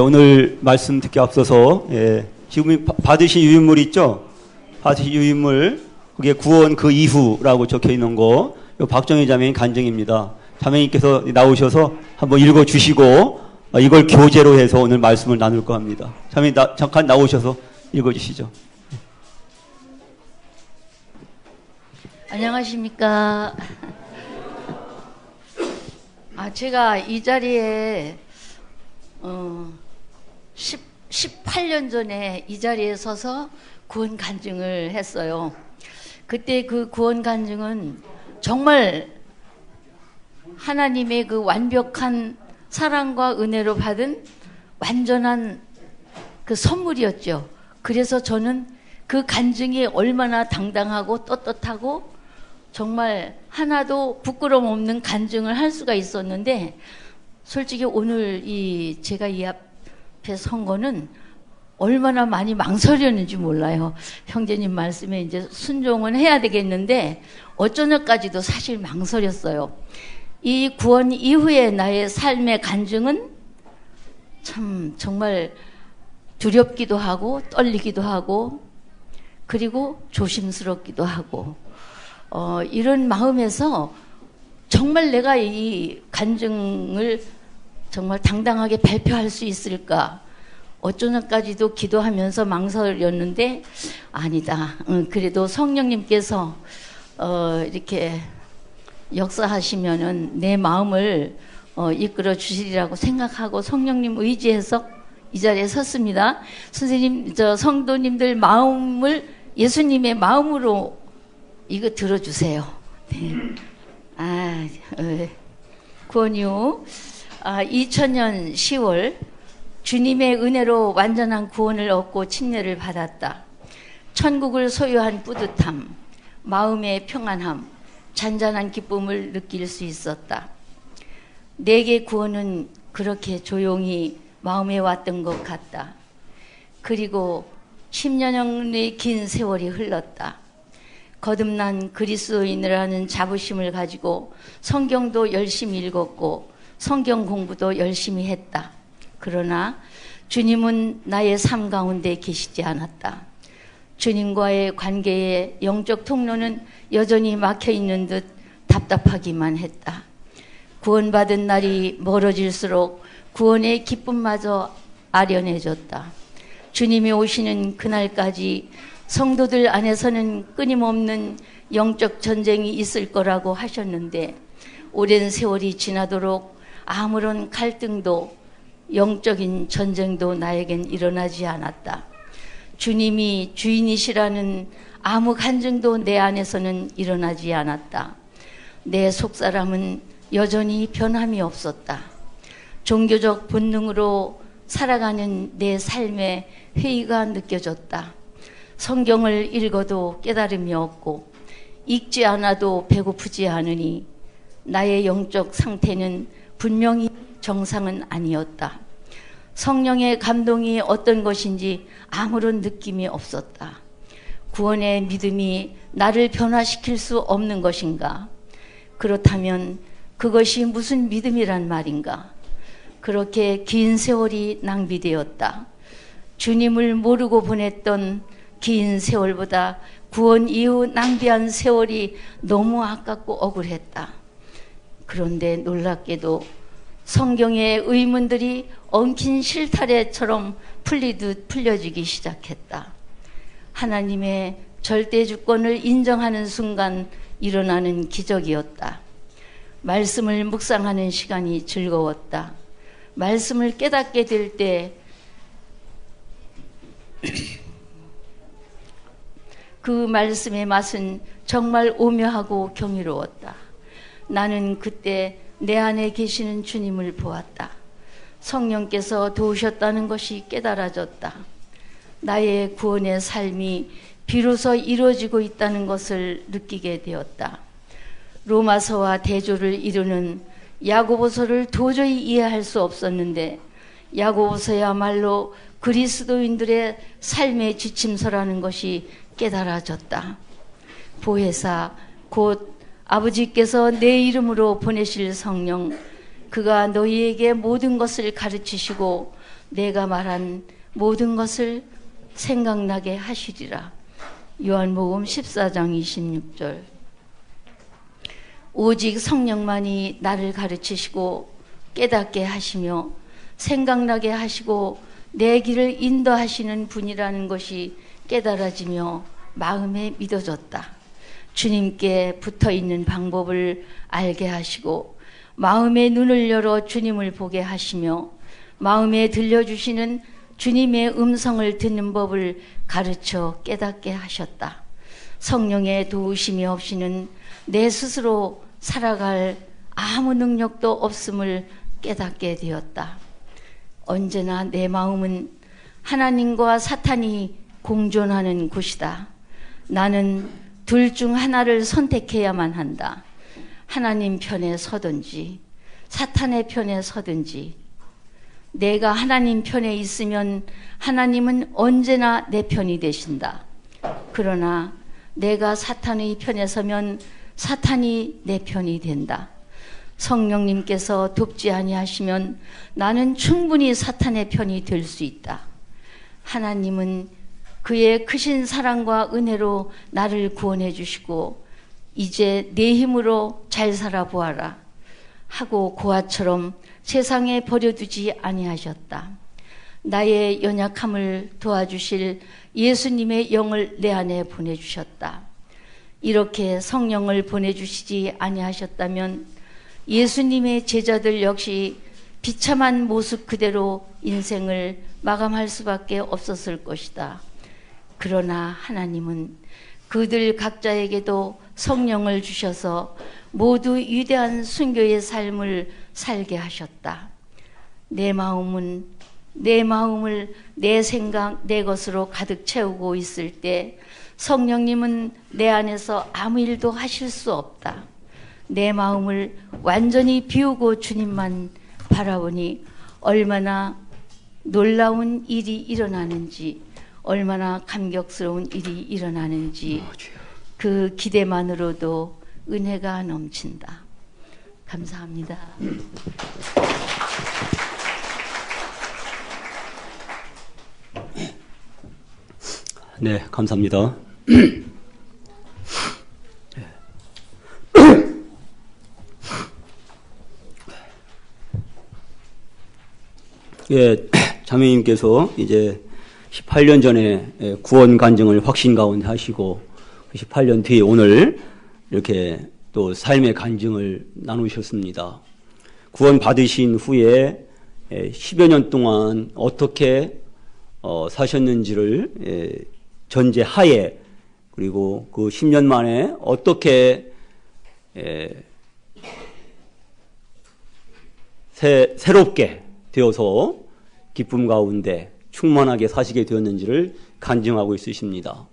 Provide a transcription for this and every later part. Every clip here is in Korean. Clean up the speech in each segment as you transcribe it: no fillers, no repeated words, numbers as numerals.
오늘 말씀 듣기 앞서서 지금 받으신 유인물 있죠? 받으신 유인물, 그게 구원 그 이후라고 적혀 있는 거, 박정희 자매님 간증입니다. 자매님께서 나오셔서 한번 읽어주시고 이걸 교재로 해서 오늘 말씀을 나눌까 합니다. 자매님 잠깐 나오셔서 읽어주시죠. 안녕하십니까. 제가 이 자리에 18년 전에 이 자리에 서서 구원 간증을 했어요. 그때 그 구원 간증은 정말 하나님의 그 완벽한 사랑과 은혜로 받은 완전한 그 선물이었죠. 그래서 저는 그 간증이 얼마나 당당하고 떳떳하고 정말 하나도 부끄러움 없는 간증을 할 수가 있었는데, 솔직히 오늘 제가 이 앞에 선 거는 얼마나 많이 망설였는지 몰라요. 형제님 말씀에 이제 순종은 해야 되겠는데 어쩌냐까지도 사실 망설였어요. 이 구원 이후에 나의 삶의 간증은 참 정말 두렵기도 하고 떨리기도 하고 그리고 조심스럽기도 하고 이런 마음에서 정말 내가 이 간증을 정말 당당하게 발표할 수 있을까? 어쩌냐까지도 기도하면서 망설였는데 아니다. 그래도 성령님께서 이렇게 역사하시면은 내 마음을 이끌어 주시리라고 생각하고 성령님 의지해서 이 자리에 섰습니다. 선생님, 성도님들 마음을 예수님의 마음으로 이거 들어주세요. 네. 구원 이후 2000년 10월 주님의 은혜로 완전한 구원을 얻고 침례를 받았다. 천국을 소유한 뿌듯함, 마음의 평안함, 잔잔한 기쁨을 느낄 수 있었다. 내게 구원은 그렇게 조용히 마음에 왔던 것 같다. 그리고 10년의 긴 세월이 흘렀다. 거듭난 그리스도인이라는 자부심을 가지고 성경도 열심히 읽었고 성경 공부도 열심히 했다. 그러나 주님은 나의 삶 가운데 계시지 않았다. 주님과의 관계의 영적 통로는 여전히 막혀 있는 듯 답답하기만 했다. 구원받은 날이 멀어질수록 구원의 기쁨마저 아련해졌다. 주님이 오시는 그날까지 성도들 안에서는 끊임없는 영적 전쟁이 있을 거라고 하셨는데 오랜 세월이 지나도록 아무런 갈등도 영적인 전쟁도 나에겐 일어나지 않았다. 주님이 주인이시라는 아무 간증도 내 안에서는 일어나지 않았다. 내 속사람은 여전히 변함이 없었다. 종교적 본능으로 살아가는 내 삶의 회의가 느껴졌다. 성경을 읽어도 깨달음이 없고 읽지 않아도 배고프지 않으니 나의 영적 상태는 분명히 정상은 아니었다. 성령의 감동이 어떤 것인지 아무런 느낌이 없었다. 구원의 믿음이 나를 변화시킬 수 없는 것인가? 그렇다면 그것이 무슨 믿음이란 말인가? 그렇게 긴 세월이 낭비되었다. 주님을 모르고 보냈던 긴 세월보다 구원 이후 낭비한 세월이 너무 아깝고 억울했다. 그런데 놀랍게도 성경의 의문들이 엉킨 실타래처럼 풀리듯 풀려지기 시작했다. 하나님의 절대 주권을 인정하는 순간 일어나는 기적이었다. 말씀을 묵상하는 시간이 즐거웠다. 말씀을 깨닫게 될 때 그 말씀의 맛은 정말 오묘하고 경이로웠다. 나는 그때 내 안에 계시는 주님을 보았다. 성령께서 도우셨다는 것이 깨달아졌다. 나의 구원의 삶이 비로소 이루어지고 있다는 것을 느끼게 되었다. 로마서와 대조를 이루는 야고보서를 도저히 이해할 수 없었는데 야고보서야말로 그리스도인들의 삶의 지침서라는 것이 깨달아졌다. 보혜사 곧 아버지께서 내 이름으로 보내실 성령 그가 너희에게 모든 것을 가르치시고 내가 말한 모든 것을 생각나게 하시리라. 요한복음 14장 26절. 오직 성령만이 나를 가르치시고 깨닫게 하시며 생각나게 하시고 내 길을 인도하시는 분이라는 것이 깨달아지며 마음에 믿어졌다. 주님께 붙어있는 방법을 알게 하시고 마음의 눈을 열어 주님을 보게 하시며 마음에 들려주시는 주님의 음성을 듣는 법을 가르쳐 깨닫게 하셨다. 성령의 도우심이 없이는 내 스스로 살아갈 아무 능력도 없음을 깨닫게 되었다. 언제나 내 마음은 하나님과 사탄이 공존하는 곳이다. 나는 둘 중 하나를 선택해야만 한다. 하나님 편에 서든지 사탄의 편에 서든지. 내가 하나님 편에 있으면 하나님은 언제나 내 편이 되신다. 그러나 내가 사탄의 편에 서면 사탄이 내 편이 된다. 성령님께서 돕지 아니하시면 나는 충분히 사탄의 편이 될 수 있다. 하나님은 그의 크신 사랑과 은혜로 나를 구원해 주시고 이제 내 힘으로 잘 살아보아라 하고 고아처럼 세상에 버려두지 아니하셨다. 나의 연약함을 도와주실 예수님의 영을 내 안에 보내주셨다. 이렇게 성령을 보내주시지 아니하셨다면 예수님의 제자들 역시 비참한 모습 그대로 인생을 마감할 수밖에 없었을 것이다. 그러나 하나님은 그들 각자에게도 성령을 주셔서 모두 위대한 순교의 삶을 살게 하셨다. 내 마음을 내 생각, 내 것으로 가득 채우고 있을 때 성령님은 내 안에서 아무 일도 하실 수 없다. 내 마음을 완전히 비우고 주님만 바라보니 얼마나 놀라운 일이 일어나는지, 얼마나 감격스러운 일이 일어나는지 그 기대만으로도 은혜가 넘친다. 감사합니다. 네, 감사합니다. 예, 자매님께서 이제 18년 전에 구원 간증을 확신 가운데 하시고 18년 뒤에 오늘 이렇게 또 삶의 간증을 나누셨습니다. 구원 받으신 후에 10여 년 동안 어떻게 사셨는지를 전제하에, 그리고 그 10년 만에 어떻게 새롭게 되어서 기쁨 가운데 충만하게 사시게 되었는지를 간증하고 있으십니다.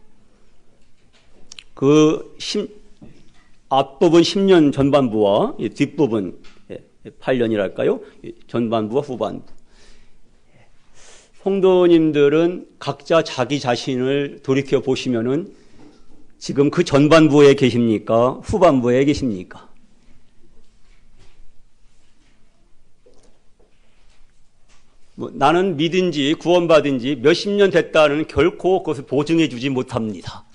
앞부분 10년 전반부와 뒷부분 8년이랄까요? 전반부와 후반부. 성도님들은 각자 자기 자신을 돌이켜 보시면은 지금 그 전반부에 계십니까? 후반부에 계십니까? 나는 믿은 지 구원받은 지 몇십 년 됐다는 결코 그것을 보증해 주지 못합니다.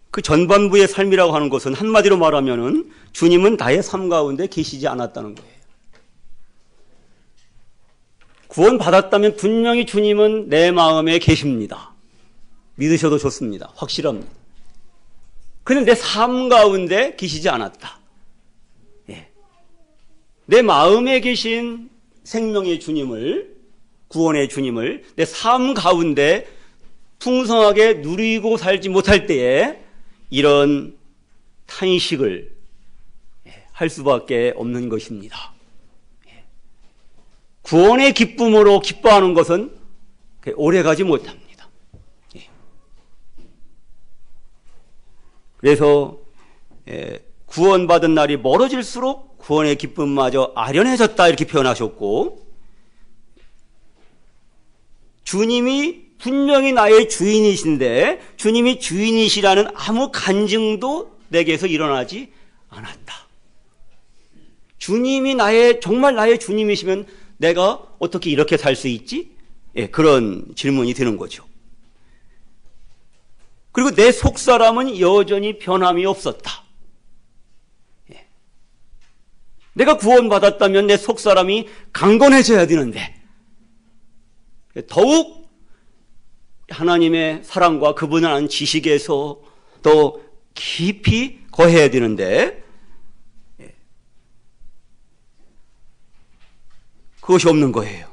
그 전반부의 삶이라고 하는 것은 한마디로 말하면은 주님은 나의 삶 가운데 계시지 않았다는 거예요. 구원받았다면 분명히 주님은 내 마음에 계십니다. 믿으셔도 좋습니다. 확실합니다. 그런데 내 삶 가운데 계시지 않았다. 내 마음에 계신 생명의 주님을, 구원의 주님을 내 삶 가운데 풍성하게 누리고 살지 못할 때에 이런 탄식을 할 수밖에 없는 것입니다. 구원의 기쁨으로 기뻐하는 것은 오래가지 못합니다. 그래서 구원받은 날이 멀어질수록 구원의 기쁨마저 아련해졌다 이렇게 표현하셨고, 주님이 분명히 나의 주인이신데 주님이 주인이시라는 아무 간증도 내게서 일어나지 않았다. 주님이 정말 나의 주님이시면 내가 어떻게 이렇게 살 수 있지? 예, 그런 질문이 드는 거죠. 그리고 내 속사람은 여전히 변함이 없었다. 예. 내가 구원받았다면 내 속사람이 강건해져야 되는데 더욱 하나님의 사랑과 그분을 아는 지식에서 더 깊이 거해야 되는데 그것이 없는 거예요.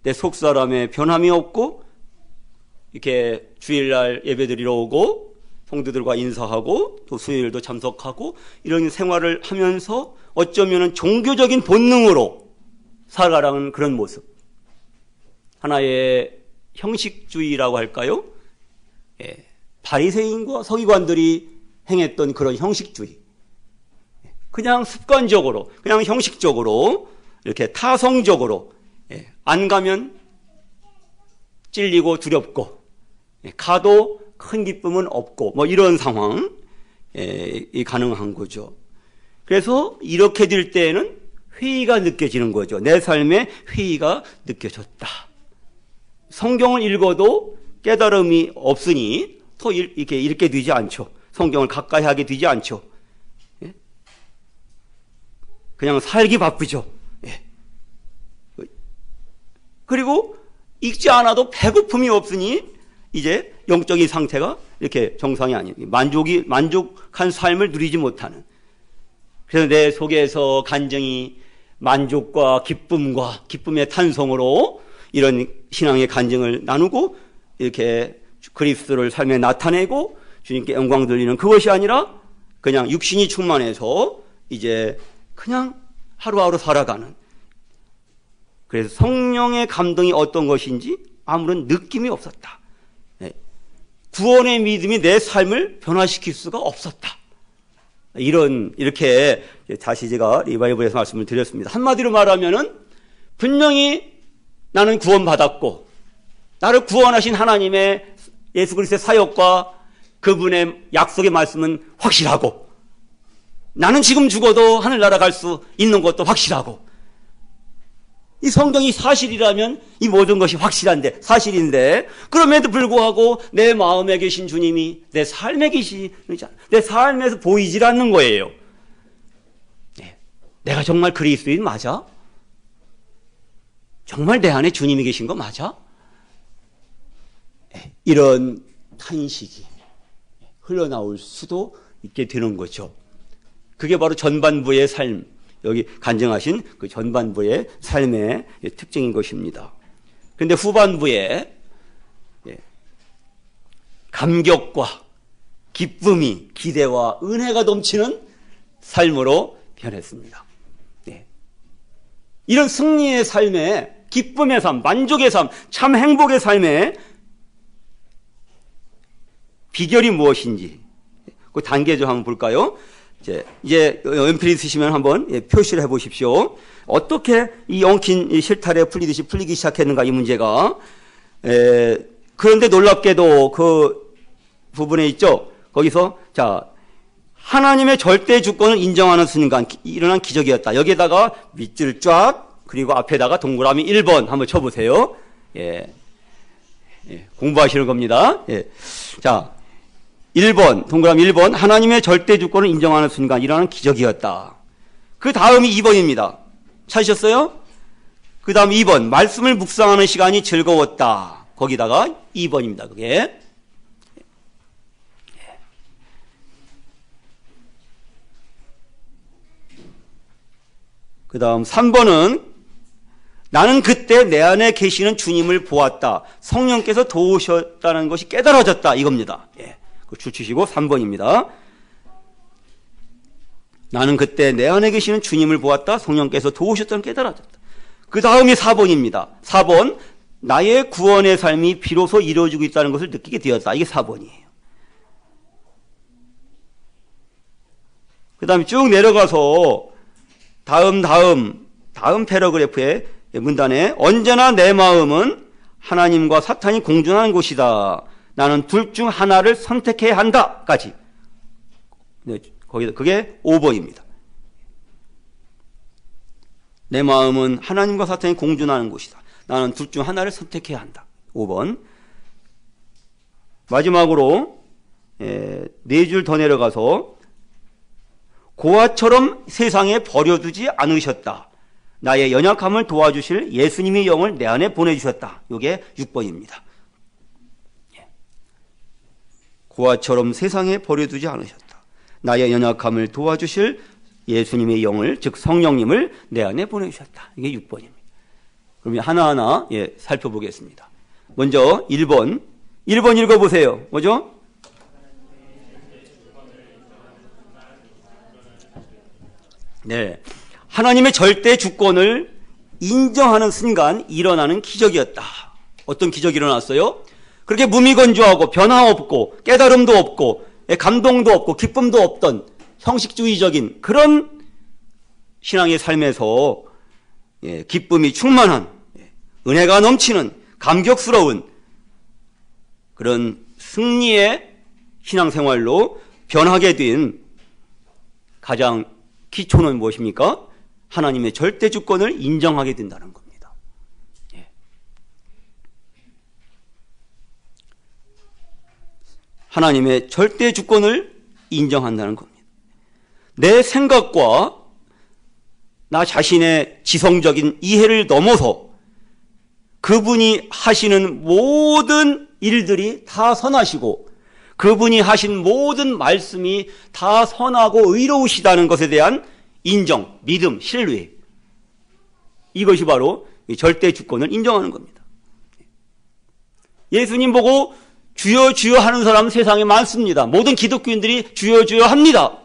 내 속사람의 변함이 없고 이렇게 주일날 예배드리러 오고 성도들과 인사하고 또 수요일도 참석하고 이런 생활을 하면서 어쩌면 종교적인 본능으로 살아가는 그런 모습, 하나의 형식주의라고 할까요? 예, 바리새인과 서기관들이 행했던 그런 형식주의, 그냥 습관적으로, 그냥 형식적으로 이렇게 타성적으로, 예, 안 가면 찔리고 두렵고, 예, 가도 큰 기쁨은 없고, 뭐 이런 상황, 예, 가능한 거죠. 그래서 이렇게 될 때에는 회의가 느껴지는 거죠. 내 삶에 회의가 느껴졌다. 성경을 읽어도 깨달음이 없으니 더 이렇게 읽게 되지 않죠. 성경을 가까이 하게 되지 않죠. 예? 그냥 살기 바쁘죠. 예. 그리고 읽지 않아도 배고픔이 없으니 이제 영적인 상태가 이렇게 정상이 아닌, 만족한 삶을 누리지 못하는. 그래서 내 속에서 간증이 만족과 기쁨의 탄성으로 이런 신앙의 간증을 나누고 이렇게 그리스도를 삶에 나타내고 주님께 영광 돌리는 그것이 아니라 그냥 육신이 충만해서 이제 그냥 하루하루 살아가는. 그래서 성령의 감동이 어떤 것인지 아무런 느낌이 없었다. 구원의 믿음이 내 삶을 변화시킬 수가 없었다. 이렇게 다시 제가 리바이벌에서 말씀을 드렸습니다. 한마디로 말하면은 분명히 나는 구원받았고 나를 구원하신 하나님의 예수 그리스도의 사역과 그분의 약속의 말씀은 확실하고 나는 지금 죽어도 하늘나라 갈 수 있는 것도 확실하고 이 성경이 사실이라면 이 모든 것이 확실한데 사실인데 그럼에도 불구하고 내 마음에 계신 주님이 내 삶에 내 삶에서 보이질 않는 거예요. 내가 정말 그리스도인 맞아? 정말 내 안에 주님이 계신 거 맞아? 이런 탄식이 흘러나올 수도 있게 되는 거죠. 그게 바로 전반부의 삶, 여기 간증하신 그 전반부의 삶의 특징인 것입니다. 그런데 후반부에 감격과 기쁨이, 기대와 은혜가 넘치는 삶으로 변했습니다. 이런 승리의 삶에, 기쁨의 삶, 만족의 삶, 참 행복의 삶에 비결이 무엇인지 그 단계적 한번 볼까요? 이제 연필이 있으시면 한번 표시를 해보십시오. 어떻게 이 엉킨 실타래 풀리기 시작했는가 이 문제가. 그런데 놀랍게도 그 부분에 있죠. 거기서 하나님의 절대 주권을 인정하는 순간 일어난 기적이었다. 여기에다가 밑줄 쫙 그리고 앞에다가 동그라미 1번 한번 쳐보세요. 공부하시는 겁니다. 1번, 동그라미 1번, 하나님의 절대 주권을 인정하는 순간 일어나는 기적이었다. 그 다음이 2번입니다. 찾으셨어요? 그 다음 2번, 말씀을 묵상하는 시간이 즐거웠다. 거기다가 2번입니다. 그게. 그 다음 3번은 나는 그때 내 안에 계시는 주님을 보았다. 성령께서 도우셨다는 것이 깨달아졌다. 이겁니다. 줄 치시고 3번입니다. 나는 그때 내 안에 계시는 주님을 보았다. 성령께서 도우셨다는 깨달아졌다. 그 다음이 4번입니다. 4번, 나의 구원의 삶이 비로소 이루어지고 있다는 것을 느끼게 되었다. 이게 4번이에요. 그 다음에 쭉 내려가서 다음 패러그래프의 문단에 언제나 내 마음은 하나님과 사탄이 공존하는 곳이다. 나는 둘 중 하나를 선택해야 한다까지. 네, 거기다 그게 5번입니다. 내 마음은 하나님과 사탄이 공존하는 곳이다. 나는 둘 중 하나를 선택해야 한다. 5번. 마지막으로 4줄 더 내려가서 고아처럼 세상에 버려두지 않으셨다. 나의 연약함을 도와주실 예수님의 영을 내 안에 보내주셨다. 이게 6번입니다. 고아처럼 세상에 버려두지 않으셨다. 나의 연약함을 도와주실 예수님의 영을, 즉 성령님을 내 안에 보내주셨다. 이게 6번입니다. 그럼 하나하나 살펴보겠습니다. 먼저 1번 읽어보세요. 뭐죠? 네, 하나님의 절대 주권을 인정하는 순간 일어나는 기적이었다. 어떤 기적이 일어났어요? 그렇게 무미건조하고 변화 없고 깨달음도 없고 감동도 없고 기쁨도 없던 형식주의적인 그런 신앙의 삶에서 기쁨이 충만한, 은혜가 넘치는 감격스러운 그런 승리의 신앙생활로 변하게 된 가장 기초는 무엇입니까? 하나님의 절대 주권을 인정하게 된다는 겁니다. 하나님의 절대 주권을 인정한다는 겁니다. 내 생각과 나 자신의 지성적인 이해를 넘어서 그분이 하시는 모든 일들이 다 선하시고 그분이 하신 모든 말씀이 다 선하고 의로우시다는 것에 대한 인정, 믿음, 신뢰. 이것이 바로 절대 주권을 인정하는 겁니다. 예수님 보고 주여 주여 하는 사람은 세상에 많습니다. 모든 기독교인들이 주여 주여 합니다.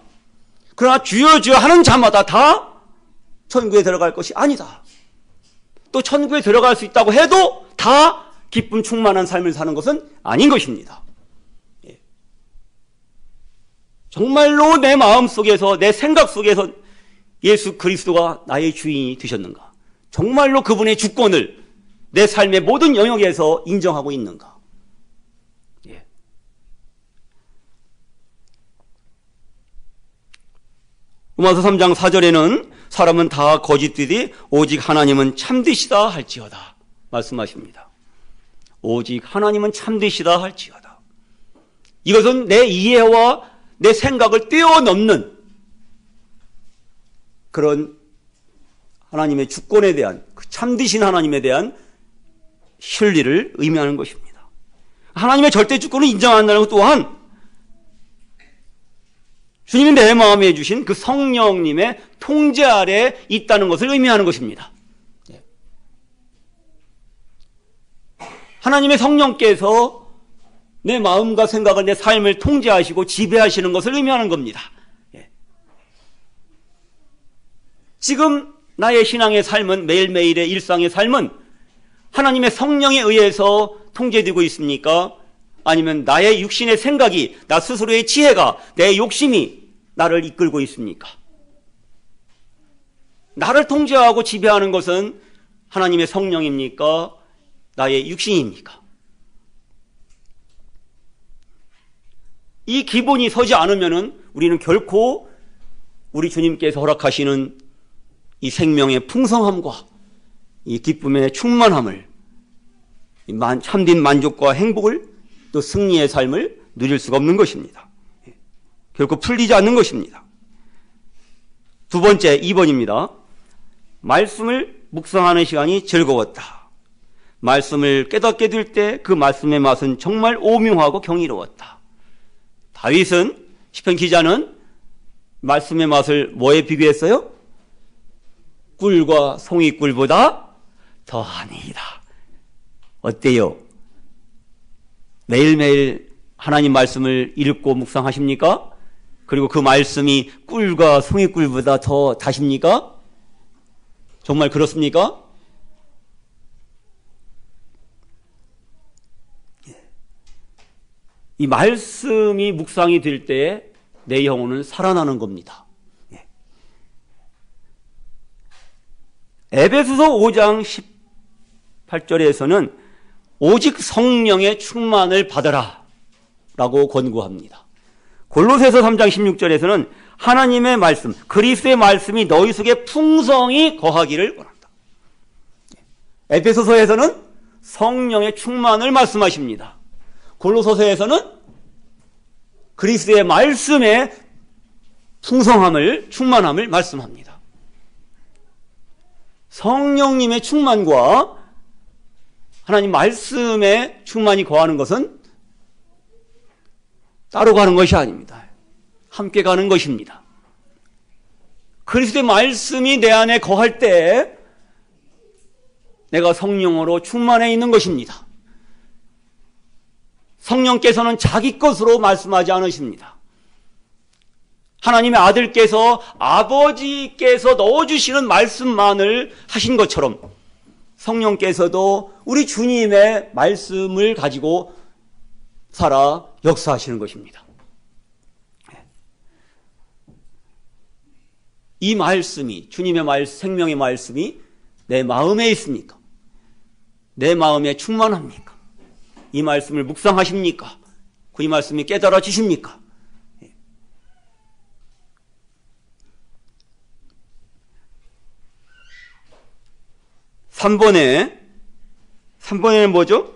그러나 주여 주여 하는 자마다 다 천국에 들어갈 것이 아니다. 또 천국에 들어갈 수 있다고 해도 다 기쁨 충만한 삶을 사는 것은 아닌 것입니다. 정말로 내 마음 속에서, 내 생각 속에서 예수 그리스도가 나의 주인이 되셨는가? 정말로 그분의 주권을 내 삶의 모든 영역에서 인정하고 있는가? 로마서 3장 4절에는 사람은 다 거짓되되 오직 하나님은 참되시다 할지어다 말씀하십니다. 오직 하나님은 참되시다 할지어다. 이것은 내 이해와 내 생각을 뛰어넘는 그런 하나님의 주권에 대한, 그 참되신 하나님에 대한 신리를 의미하는 것입니다. 하나님의 절대 주권을 인정한다는 것 또한 주님이 내 마음에 주신 그 성령님의 통제 아래 있다는 것을 의미하는 것입니다. 하나님의 성령께서 내 마음과 생각을, 내 삶을 통제하시고 지배하시는 것을 의미하는 겁니다. 지금 나의 신앙의 삶은, 매일매일의 일상의 삶은 하나님의 성령에 의해서 통제되고 있습니까? 아니면 나의 육신의 생각이, 나 스스로의 지혜가, 내 욕심이 나를 이끌고 있습니까? 나를 통제하고 지배하는 것은 하나님의 성령입니까? 나의 육신입니까? 이 기본이 서지 않으면은 우리는 결코 우리 주님께서 허락하시는 이 생명의 풍성함과 이 기쁨의 충만함을, 참된 만족과 행복을, 또 승리의 삶을 누릴 수가 없는 것입니다. 결코 풀리지 않는 것입니다. 두 번째, 2번입니다. 말씀을 묵상하는 시간이 즐거웠다. 말씀을 깨닫게 될 때 그 말씀의 맛은 정말 오묘하고 경이로웠다. 다윗은, 시편 기자는 말씀의 맛을 뭐에 비교했어요? 꿀과 송이꿀보다 더하니이다. 어때요? 매일매일 하나님 말씀을 읽고 묵상하십니까? 그리고 그 말씀이 꿀과 송이꿀보다 더 다십니까? 정말 그렇습니까? 이 말씀이 묵상이 될 때 내 영혼은 살아나는 겁니다. 에베소서 5장 18절에서는 오직 성령의 충만을 받아라 라고 권고합니다. 골로새서 3장 16절에서는 하나님의 말씀, 그리스도의 말씀이 너희 속에 풍성히 거하기를 원한다. 에베소서에서는 성령의 충만을 말씀하십니다. 골로새서에서는 그리스도의 말씀의 풍성함을, 충만함을 말씀합니다. 성령님의 충만과 하나님 말씀의 충만이 거하는 것은 따로 가는 것이 아닙니다. 함께 가는 것입니다. 그리스도의 말씀이 내 안에 거할 때 내가 성령으로 충만해 있는 것입니다. 성령께서는 자기 것으로 말씀하지 않으십니다. 하나님의 아들께서 아버지께서 넣어주시는 말씀만을 하신 것처럼 성령께서도 우리 주님의 말씀을 가지고 살아 역사하시는 것입니다. 이 말씀이, 주님의 말씀, 생명의 말씀이 내 마음에 있습니까? 내 마음에 충만합니까? 이 말씀을 묵상하십니까? 이 말씀이 깨달아지십니까? 3번에는 뭐죠?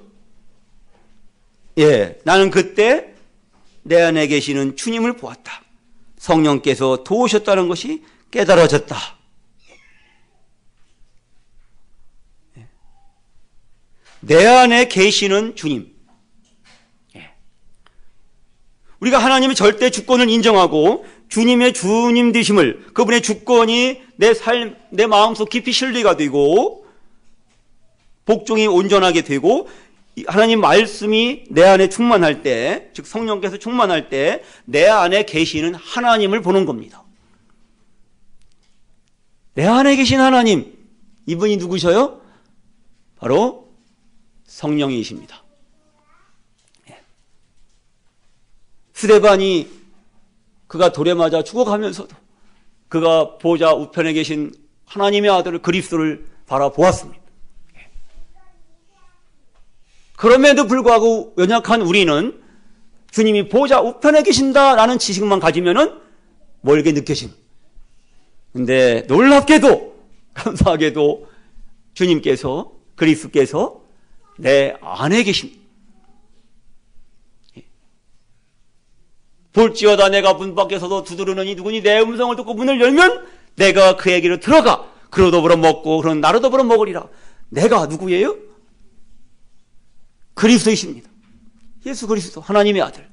나는 그때 내 안에 계시는 주님을 보았다. 성령께서 도우셨다는 것이 깨달아졌다. 내 안에 계시는 주님. 우리가 하나님의 절대 주권을 인정하고 주님의 주님 되심을, 그분의 주권이 내 삶, 내 마음속 깊이 신뢰가 되고 복종이 온전하게 되고 하나님 말씀이 내 안에 충만할 때, 즉 성령께서 충만할 때 내 안에 계시는 하나님을 보는 겁니다. 내 안에 계신 하나님, 이분이 누구셔요? 바로 성령이십니다. 스데반이 그가 돌에 맞아 죽어가면서도 그가 보좌 우편에 계신 하나님의 아들 그리스도를 바라보았습니다. 그럼에도 불구하고 연약한 우리는 주님이 보좌 우편에 계신다라는 지식만 가지면은 멀게 느껴집니다. 근데 놀랍게도, 감사하게도 주님께서, 그리스도께서 내 안에 계십니다. 볼지어다 내가 문 밖에서도 두드르느니 누구니 내 음성을 듣고 문을 열면 내가 그에게로 들어가 그로 더불어 먹고 그런 나로 더불어 먹으리라. 내가 누구예요? 그리스도이십니다. 예수 그리스도, 하나님의 아들.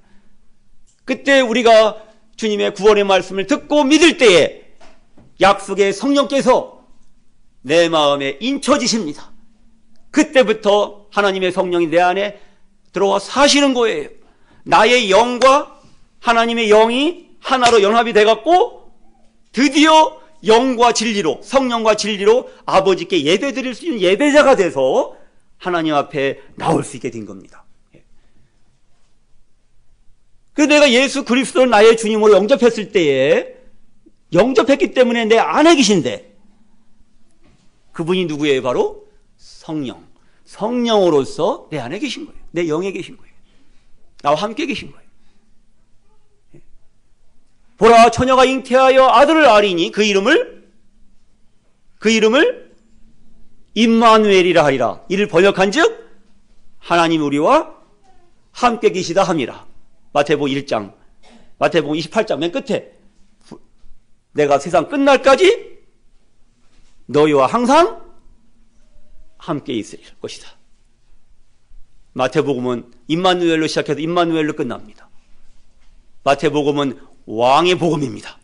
그때 우리가 주님의 구원의 말씀을 듣고 믿을 때에 약속의 성령께서 내 마음에 인쳐지십니다. 그때부터 하나님의 성령이 내 안에 들어와 사시는 거예요. 나의 영과 하나님의 영이 하나로 연합이 돼갖고 드디어 영과 진리로, 성령과 진리로 아버지께 예배드릴 수 있는 예배자가 돼서 하나님 앞에 나올 수 있게 된 겁니다. 그래서 내가 예수 그리스도를 나의 주님으로 영접했을 때에, 영접했기 때문에 내 안에 계신데, 그분이 누구예요? 바로 성령. 성령으로서 내 안에 계신 거예요. 내 영에 계신 거예요. 나와 함께 계신 거예요. 보라, 처녀가 잉태하여 아들을 아리니 그 이름을 임마누엘이라 하리라. 이를 번역한즉 하나님 우리와 함께 계시다 함이라. 마태복음 1장, 마태복음 28장 맨 끝에 내가 세상 끝날까지 너희와 항상 함께 있을 것이다. 마태복음은 임마누엘로 시작해서 임마누엘로 끝납니다. 마태복음은 왕의 복음입니다.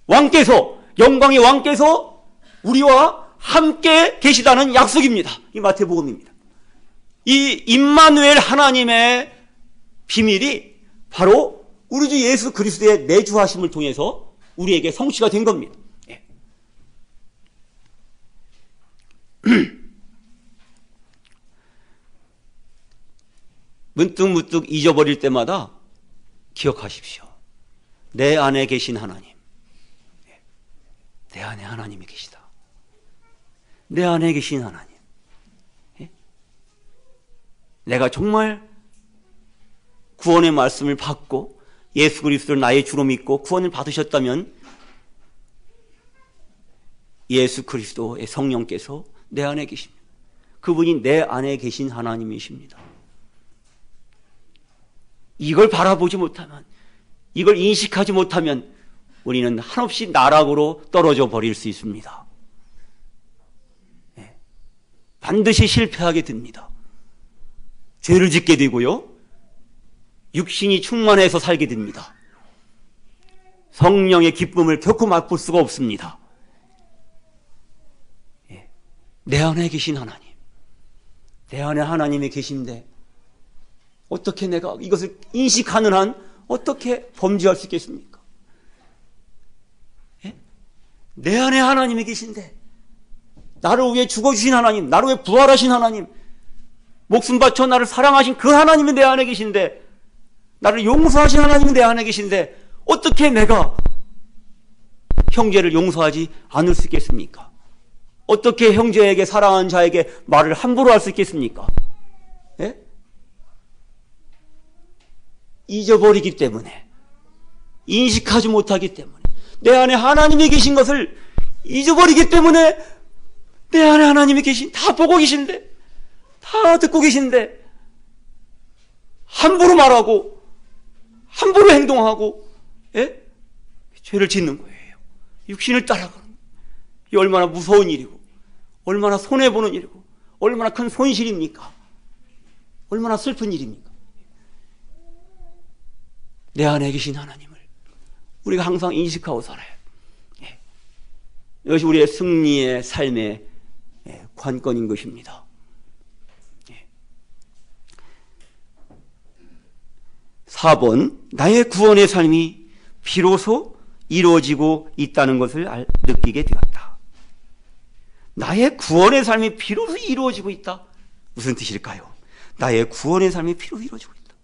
왕께서, 영광의 왕께서 우리와 함께 계시다는 약속입니다. 이 마태복음입니다. 이 임마누엘 하나님의 비밀이 바로 우리 주 예수 그리스도의 내주하심을 통해서 우리에게 성취가 된 겁니다. 문득문득 잊어버릴 때마다 기억하십시오. 내 안에 계신 하나님. 내 안에 하나님이 계시다. 내 안에 계신 하나님. 내가 정말 구원의 말씀을 받고 예수 그리스도를 나의 주로 믿고 구원을 받으셨다면 예수 그리스도의 성령께서 내 안에 계십니다. 그분이 내 안에 계신 하나님이십니다. 이걸 바라보지 못하면, 이걸 인식하지 못하면 우리는 한없이 나락으로 떨어져 버릴 수 있습니다. 반드시 실패하게 됩니다. 죄를 짓게 되고요, 육신이 충만해서 살게 됩니다. 성령의 기쁨을 결코 맛볼 수가 없습니다. 내 안에 계신 하나님, 내 안에 하나님이 계신데 어떻게 내가 이것을 인식하는 한 어떻게 범죄할 수 있겠습니까? 내 안에 하나님이 계신데, 나를 위해 죽어주신 하나님, 나를 위해 부활하신 하나님, 목숨 바쳐 나를 사랑하신 그 하나님이 내 안에 계신데, 나를 용서하신 하나님이 내 안에 계신데 어떻게 내가 형제를 용서하지 않을 수 있겠습니까? 어떻게 형제에게, 사랑하는 자에게 말을 함부로 할 수 있겠습니까? 예? 잊어버리기 때문에, 인식하지 못하기 때문에, 내 안에 하나님이 계신 것을 잊어버리기 때문에, 내 안에 하나님이 계신, 다 보고 계신데, 다 듣고 계신데 함부로 말하고 함부로 행동하고, 예? 죄를 짓는 거예요. 육신을 따라가는 거예요. 이 얼마나 무서운 일이고, 얼마나 손해보는 일이고, 얼마나 큰 손실입니까? 얼마나 슬픈 일입니까? 내 안에 계신 하나님을 우리가 항상 인식하고 살아요. 예. 이것이 우리의 승리의 삶의 관건인 것입니다. 4번, 나의 구원의 삶이 비로소 이루어지고 있다는 것을 느끼게 되었다. 나의 구원의 삶이 비로소 이루어지고 있다. 무슨 뜻일까요? 나의 구원의 삶이 비로소 이루어지고 있다.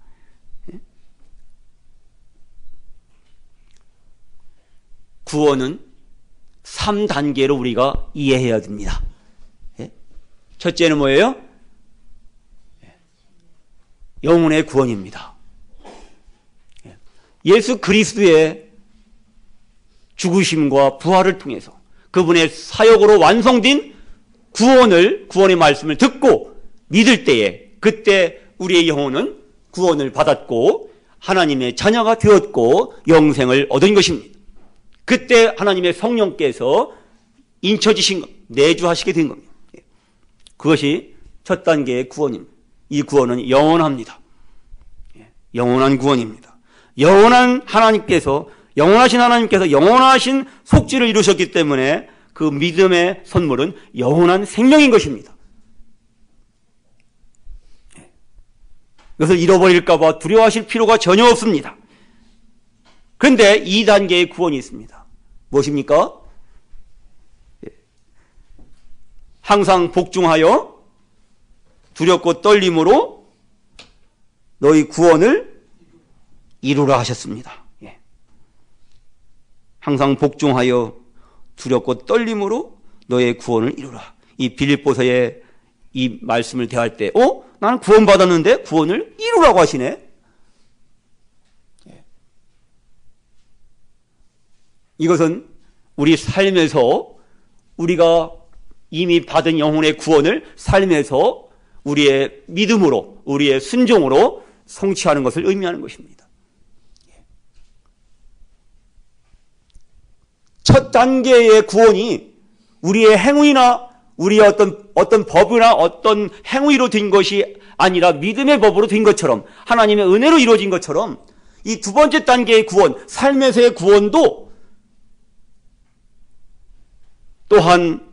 예? 구원은 3단계로 우리가 이해해야 됩니다. 예? 첫째는 뭐예요? 영혼의 구원입니다. 예수 그리스도의 죽으심과 부활을 통해서 그분의 사역으로 완성된 구원의 말씀을 듣고 믿을 때에, 그때 우리의 영혼은 구원을 받았고 하나님의 자녀가 되었고 영생을 얻은 것입니다. 그때 하나님의 성령께서 인쳐지신 것, 내주하시게 된 겁니다. 그것이 첫 단계의 구원입니다. 이 구원은 영원합니다. 영원한 구원입니다. 영원하신 하나님께서 영원하신 속죄를 이루셨기 때문에 그 믿음의 선물은 영원한 생명인 것입니다. 이것을 잃어버릴까 봐 두려워하실 필요가 전혀 없습니다. 그런데 2단계의 구원이 있습니다. 무엇입니까? 항상 복종하여 두렵고 떨림으로 너희 구원을 이루라 하셨습니다. 항상 복종하여 두렵고 떨림으로 너의 구원을 이루라. 이 빌립보서의 이 말씀을 대할 때, 나는 구원받았는데 구원을 이루라고 하시네. 이것은 우리 삶에서 우리가 이미 받은 영혼의 구원을 삶에서 우리의 믿음으로, 우리의 순종으로 성취하는 것을 의미하는 것입니다. 첫 단계의 구원이 우리의 행위나 우리의 어떤 법이나 어떤 행위로 된 것이 아니라 믿음의 법으로 된 것처럼, 하나님의 은혜로 이루어진 것처럼, 이 두 번째 단계의 구원, 삶에서의 구원도 또한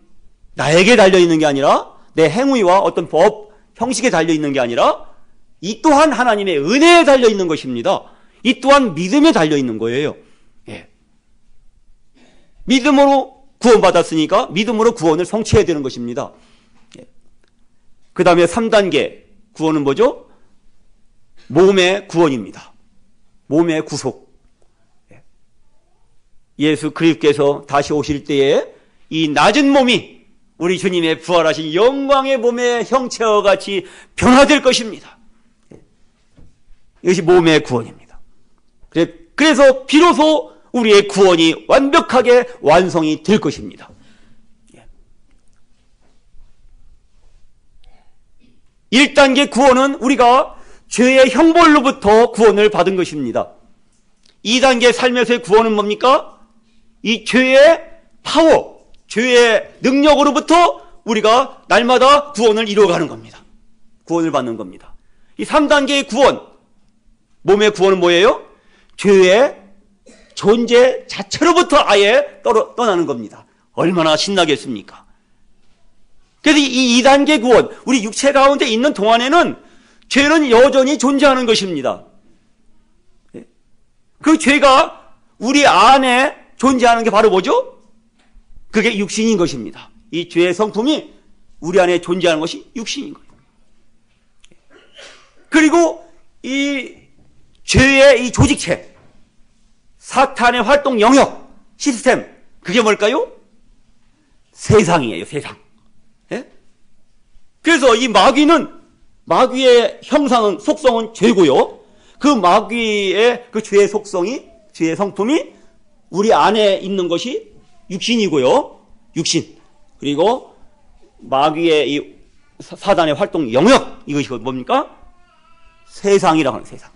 나에게 달려있는 게 아니라, 내 행위와 어떤 법, 형식에 달려있는 게 아니라 이 또한 하나님의 은혜에 달려있는 것입니다. 이 또한 믿음에 달려있는 거예요. 믿음으로 구원받았으니까 믿음으로 구원을 성취해야 되는 것입니다. 그 다음에 3단계 구원은 뭐죠? 몸의 구원입니다. 몸의 구속. 예수 그리스도께서 다시 오실 때에 이 낮은 몸이 우리 주님의 부활하신 영광의 몸의 형체와 같이 변화될 것입니다. 이것이 몸의 구원입니다. 그래서 비로소 우리의 구원이 완벽하게 완성이 될 것입니다. 1단계 구원은 우리가 죄의 형벌로부터 구원을 받은 것입니다. 2단계 삶에서의 구원은 뭡니까? 이 죄의 파워, 죄의 능력으로부터 우리가 날마다 구원을 이루어가는 겁니다. 구원을 받는 겁니다. 이 3단계의 구원, 몸의 구원은 뭐예요? 죄의 존재 자체로부터 아예 떠나는 겁니다. 얼마나 신나겠습니까? 그래서 이 2단계 구원, 우리 육체 가운데 있는 동안에는 죄는 여전히 존재하는 것입니다. 그 죄가 우리 안에 존재하는 게 바로 뭐죠? 그게 육신인 것입니다. 이 죄의 성품이 우리 안에 존재하는 것이 육신인 거예요. 그리고 이 죄의 이 조직체, 사탄의 활동 영역, 시스템, 그게 뭘까요? 세상이에요, 세상. 예? 그래서 이 마귀의 형상은, 속성은 죄고요. 그 마귀의 그 죄의 속성이, 죄의 성품이 우리 안에 있는 것이 육신이고요. 육신. 그리고 마귀의 이 사단의 활동 영역, 이것이 뭡니까? 세상이라고 하는 세상.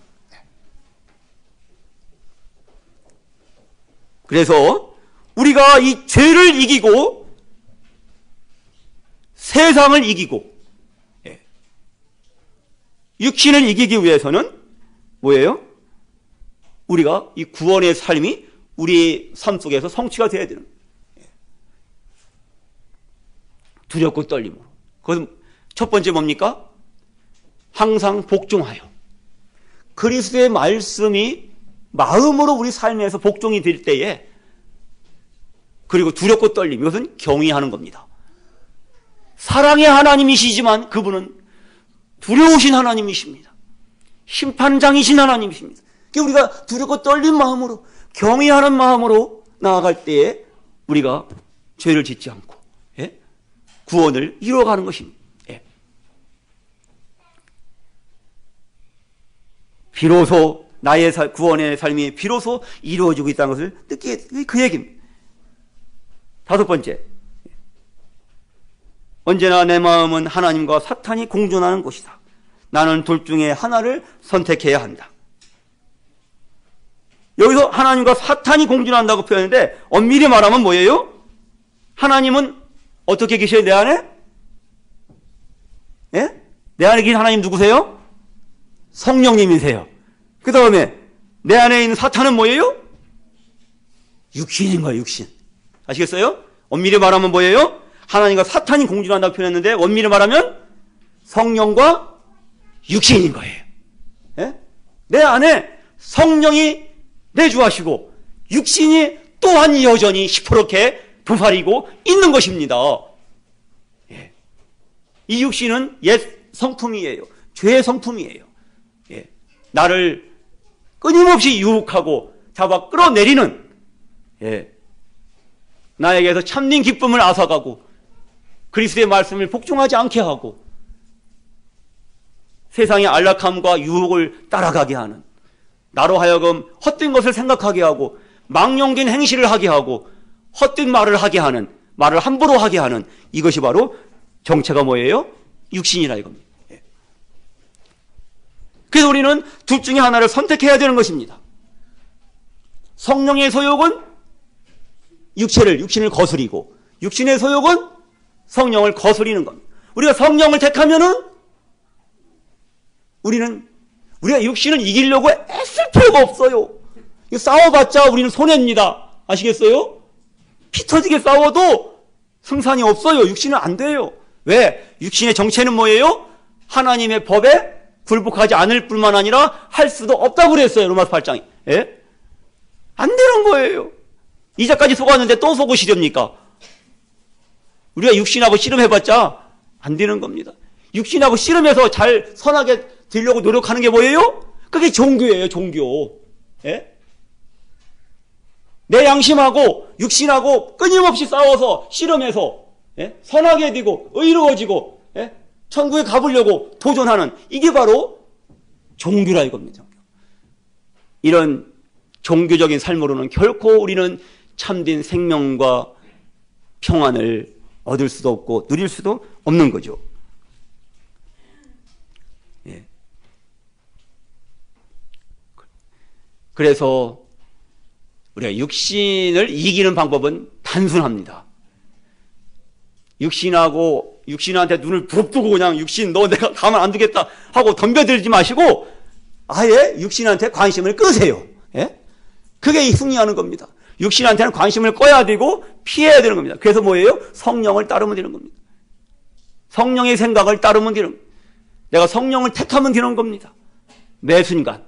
그래서 우리가 이 죄를 이기고 세상을 이기고 육신을 이기기 위해서는 뭐예요? 우리가 이 구원의 삶이 우리 삶 속에서 성취가 되어야 되는 거예요. 두렵고 떨림으로. 그것은 첫 번째 뭡니까? 항상 복종하여 그리스도의 말씀이 마음으로 우리 삶에서 복종이 될 때에, 그리고 두렵고 떨림, 이것은 경외하는 겁니다. 사랑의 하나님이시지만 그분은 두려우신 하나님이십니다. 심판장이신 하나님이십니다. 우리가 두렵고 떨린 마음으로, 경외하는 마음으로 나아갈 때에 우리가 죄를 짓지 않고 구원을 이루어가는 것입니다. 비로소 나의 구원의 삶이 비로소 이루어지고 있다는 것을 느끼게, 그 얘기입니다. 다섯 번째, 언제나 내 마음은 하나님과 사탄이 공존하는 곳이다. 나는 둘 중에 하나를 선택해야 한다. 여기서 하나님과 사탄이 공존한다고 표현했는데 엄밀히 말하면 뭐예요? 하나님은 어떻게 계셔요? 내 안에? 예? 내 안에 계신 하나님 누구세요? 성령님이세요. 그 다음에 내 안에 있는 사탄은 뭐예요? 육신인 거예요, 육신. 아시겠어요? 엄밀히 말하면 뭐예요? 하나님과 사탄이 공존한다고 표현했는데 엄밀히 말하면 성령과 육신인 거예요. 예? 내 안에 성령이 내주하시고 육신이 또한 여전히 시퍼렇게 부활이고 있는 것입니다. 예. 이 육신은 옛 성품이에요. 죄의 성품이에요. 예. 나를 끊임없이 유혹하고 잡아 끌어내리는, 나에게서 참된 기쁨을 앗아가고 그리스도의 말씀을 복종하지 않게 하고 세상의 안락함과 유혹을 따라가게 하는, 나로 하여금 헛된 것을 생각하게 하고 망령된 행실을 하게 하고 헛된 말을 하게 하는, 말을 함부로 하게 하는, 이것이 바로 정체가 뭐예요? 육신이라 이겁니다. 그래서 우리는 둘 중에 하나를 선택해야 되는 것입니다. 성령의 소욕은 육신을 거스리고 육신의 소욕은 성령을 거스리는 겁니다. 우리가 성령을 택하면은 우리가 육신을 이기려고 애쓸 필요가 없어요. 싸워봤자 우리는 손해입니다. 아시겠어요? 피 터지게 싸워도 승산이 없어요. 육신은 안 돼요. 왜? 육신의 정체는 뭐예요? 하나님의 법에 굴복하지 않을 뿐만 아니라 할 수도 없다고 그랬어요. 로마서 8장에. 예? 안 되는 거예요. 이제까지 속았는데 또 속으시렵니까? 우리가 육신하고 씨름해봤자 안 되는 겁니다. 육신하고 씨름해서 잘 선하게 되려고 노력하는 게 뭐예요? 그게 종교예요, 종교. 예? 내 양심하고 육신하고 끊임없이 싸워서 씨름해서 선하게 되고 의로워지고 천국에 가보려고 도전하는, 이게 바로 종교라 이겁니다. 이런 종교적인 삶으로는 결코 우리는 참된 생명과 평안을 얻을 수도 없고 누릴 수도 없는 거죠. 예. 그래서 우리가 육신을 이기는 방법은 단순합니다. 육신한테 눈을 부릅뜨고 그냥 육신 너 내가 가만 안 두겠다 하고 덤벼들지 마시고 아예 육신한테 관심을 끄세요. 예? 그게 승리하는 겁니다. 육신한테는 관심을 꺼야 되고 피해야 되는 겁니다. 그래서 뭐예요? 성령을 따르면 되는 겁니다. 성령의 생각을 따르면 되는 겁니다. 내가 성령을 택하면 되는 겁니다. 매 순간.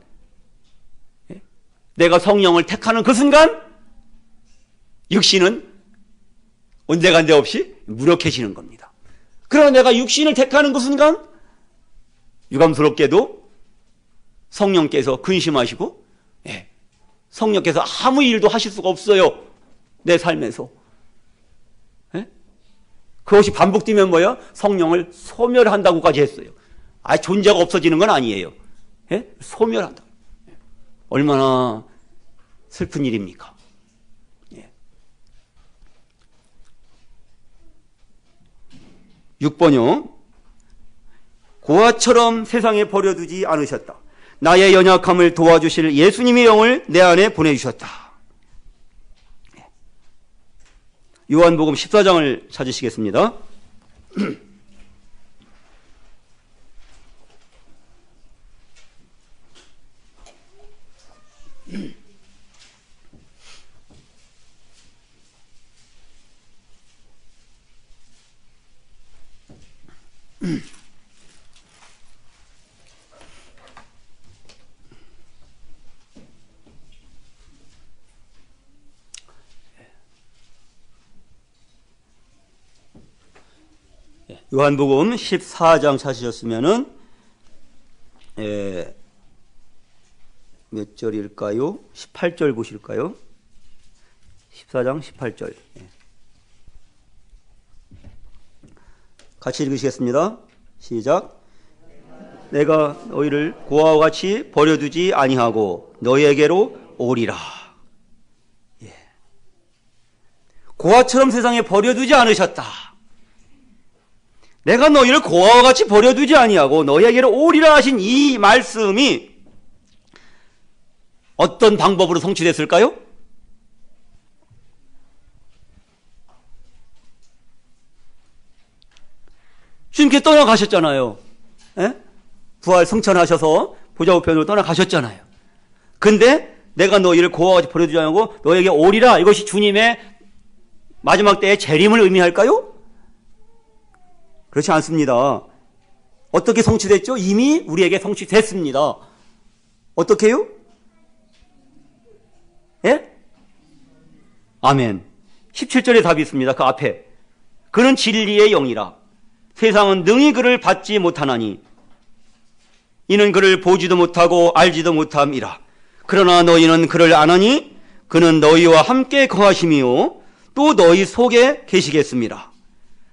예? 내가 성령을 택하는 그 순간 육신은 언제간데 없이 무력해지는 겁니다. 그러나 내가 육신을 택하는 그 순간 유감스럽게도 성령께서 근심하시고 예, 성령께서 아무 일도 하실 수가 없어요. 내 삶에서. 예? 그것이 반복되면 뭐예요? 성령을 소멸한다고까지 했어요. 존재가 없어지는 건 아니에요. 예? 소멸한다. 얼마나 슬픈 일입니까? 예. 6번요. 고아처럼 세상에 버려두지 않으셨다. 나의 연약함을 도와주실 예수님의 영을 내 안에 보내주셨다. 요한복음 14장을 찾으시겠습니다. 요한복음 14장 찾으셨으면은 몇 절일까요? 18절 보실까요? 14장 18절. 같이 읽으시겠습니다. 시작. 내가 너희를 고아와 같이 버려두지 아니하고 너희에게로 오리라. 예. 고아처럼 세상에 버려두지 않으셨다. 내가 너희를 고아와 같이 버려두지 아니하고 너희에게로 오리라 하신 이 말씀이 어떤 방법으로 성취됐을까요? 주님께 떠나가셨잖아요. 예? 부활 승천하셔서 보좌우편으로 떠나가셨잖아요. 근데 내가 너희를 고아와 같이 버려두지 않고 너희에게 오리라, 이것이 주님의 마지막 때의 재림을 의미할까요? 그렇지 않습니다. 어떻게 성취됐죠? 이미 우리에게 성취됐습니다. 어떻게요? 예? 아멘. 17절에 답이 있습니다. 그 앞에. 그는 진리의 영이라. 세상은 능히 그를 받지 못하나니 이는 그를 보지도 못하고 알지도 못함이라. 그러나 너희는 그를 아나니 그는 너희와 함께 거하심이요 또 너희 속에 계시겠습니다.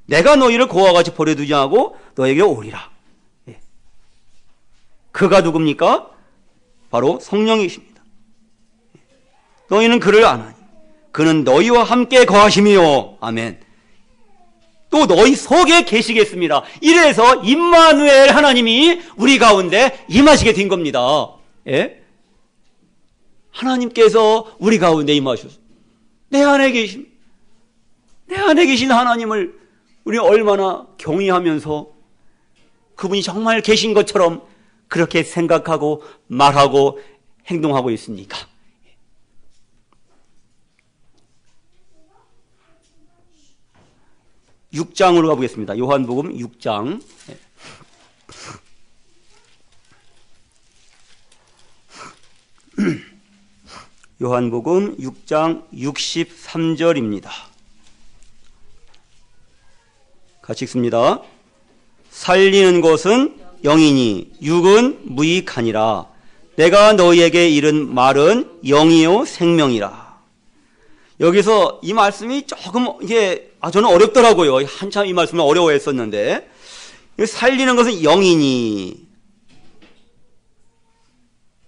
내가 너희를 고아와 같이 버려두지 않고 너에게 오리라. 예. 그가 누굽니까? 바로 성령이십니다. 너희는 그를 아나니 그는 너희와 함께 거하심이요. 아멘. 또 너희 속에 계시겠습니다. 이래서 임마누엘 하나님이 우리 가운데 임하시게 된 겁니다. 예? 하나님께서 우리 가운데 임하셨어요. 내 안에 계신 하나님을 우리 얼마나 경외하면서 그분이 정말 계신 것처럼 그렇게 생각하고 말하고 행동하고 있습니까? 6장으로 가보겠습니다. 요한복음 6장. 요한복음 6장 63절입니다. 같이 읽습니다. 살리는 것은 영이니 육은 무익하니라. 내가 너희에게 이른 말은 영이요 생명이라. 여기서 이 말씀이 조금 저는 어렵더라고요. 한참 이 말씀을 어려워했었는데, 살리는 것은 영이니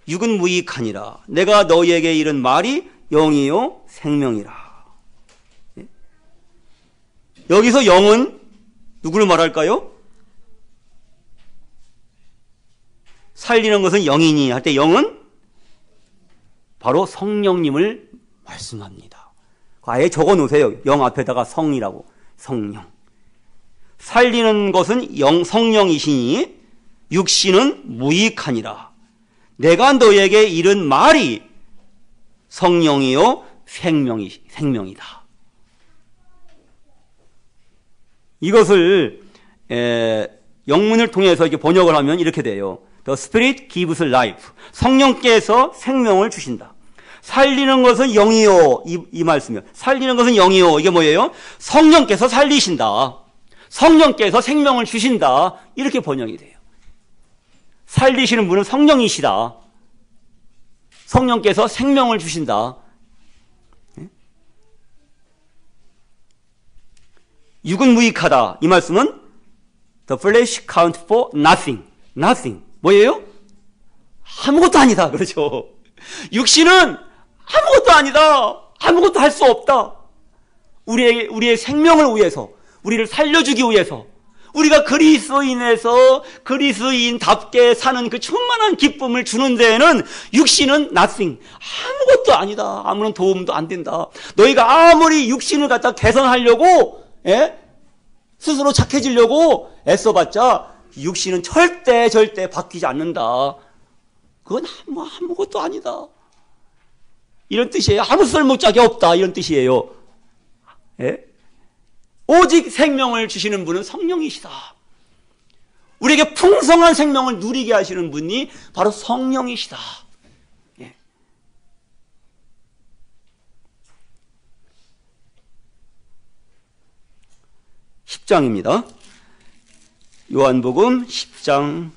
육은 무익하니라. 내가 너희에게 이른 말이 영이요 생명이라. 예? 여기서 영은 누구를 말할까요? 살리는 것은 영이니 할 때 영은 바로 성령님을 말씀합니다. 아예 적어 놓으세요. 영 앞에다가 성이라고. 성령. 살리는 것은 성령이시니 육신은 무익하니라. 내가 너에게 이른 말이 성령이요 생명이다. 이것을 영문을 통해서 이렇게 번역을 하면 이렇게 돼요. The Spirit gives life. 성령께서 생명을 주신다. 살리는 것은 영이요. 이 말씀이요. 살리는 것은 영이요. 이게 뭐예요? 성령께서 살리신다. 성령께서 생명을 주신다. 이렇게 번역이 돼요. 살리시는 분은 성령이시다. 성령께서 생명을 주신다. 육은 무익하다. 이 말씀은 The flesh count for nothing. Nothing. 뭐예요? 아무것도 아니다. 그렇죠. 육신은 아무것도 아니다. 아무것도 할 수 없다. 우리의 생명을 위해서, 우리를 살려주기 위해서, 우리가 그리스도인에서 그리스도인답게 사는 그 충만한 기쁨을 주는 데에는 육신은 nothing. 아무것도 아니다. 아무런 도움도 안 된다. 너희가 아무리 육신을 갖다 개선하려고, 스스로 착해지려고 애써봤자 육신은 절대 바뀌지 않는다. 그건 아무것도 아니다. 이런 뜻이에요. 아무 쓸모짝이 없다. 이런 뜻이에요. 오직 생명을 주시는 분은 성령이시다. 우리에게 풍성한 생명을 누리게 하시는 분이 바로 성령이시다. 10장입니다. 요한복음 10장